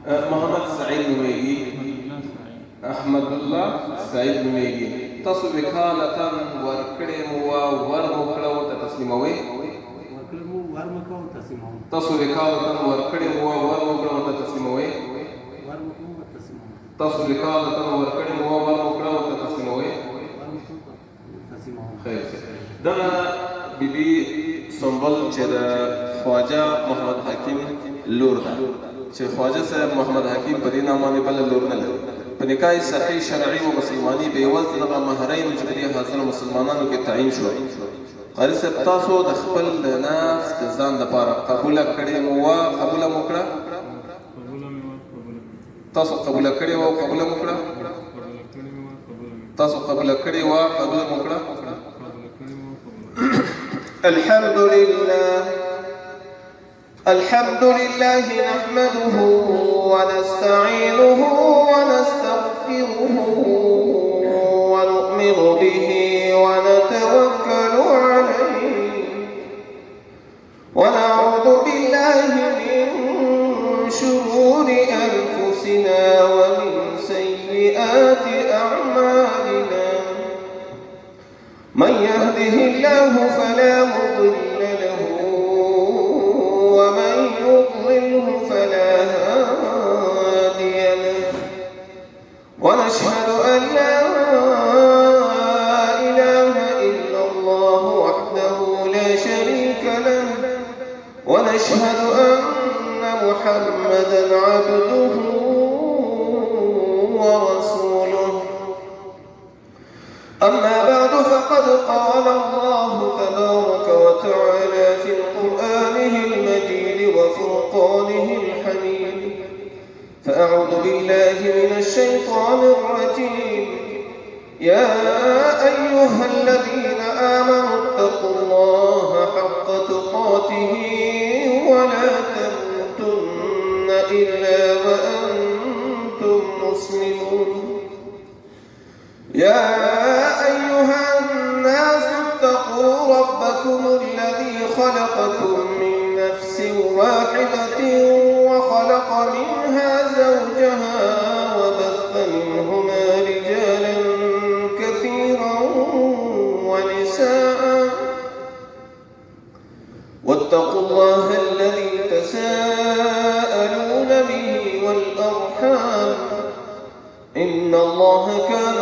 محمد سعید نومیږي. احمد الله سعید نومیږي. تاسو وکالتاً ورکړې مو وه ور مو کړه ورته تسلیموئ. تاسو وکالتاً ورکړې مو وه ور مو کړه ورته تسلیموئ. تاسو وکالتاً ورکړې مو وه ور مو کړه ورته تسلیموئ. خیر. دغه بیبي سنبل چې د خواجه محمد حکیم لور ده، چې خواجه صاحب محمد حکیم په دې نام باندې بله لور نه لري. په نکاح صحیح شرعي و مسلماني به یوازې دغه مهرین چې په دې حاضرو مسلمانانو کې تعین شول. قاري صاحب تاسو د خپل د نفس د ځان دپاره قبوله کړې مو وه، قبوله مو کړه؟ تاسو قبوله کړې وه او قبوله مو کړه؟ تاسو قبوله کړې وه قبوله مو کړه؟ الحمد لله نحمده ونستعينه ونستغفره ونؤمن به ونتوكل عليه ونعوذ بالله من شرور أنفسنا ومن سيئات أعمالنا. من يهده الله فلا مضل له ومن يضلله فلا هادي له. ونشهد أن لا إله إلا الله وحده لا شريك له ونشهد أن محمدا عبده ورسوله. أما بعد فقد قال الله تبارك وتعالى في قرآنه المجيد وفرقانه الحميد. فأعوذ بالله من الشيطان الرجيم. يا أيها الذين آمنوا اتقوا الله حق تقاته ولا تموتن إلا وأنتم مسلمون. يا أيها الناس اتقوا ربكم الذي خلقكم من نفس واحدة وخلق منها زوجها وبث منهما رجالا كثيرا ونساء. واتقوا الله الذي تساءلون به والأرحام إن الله كان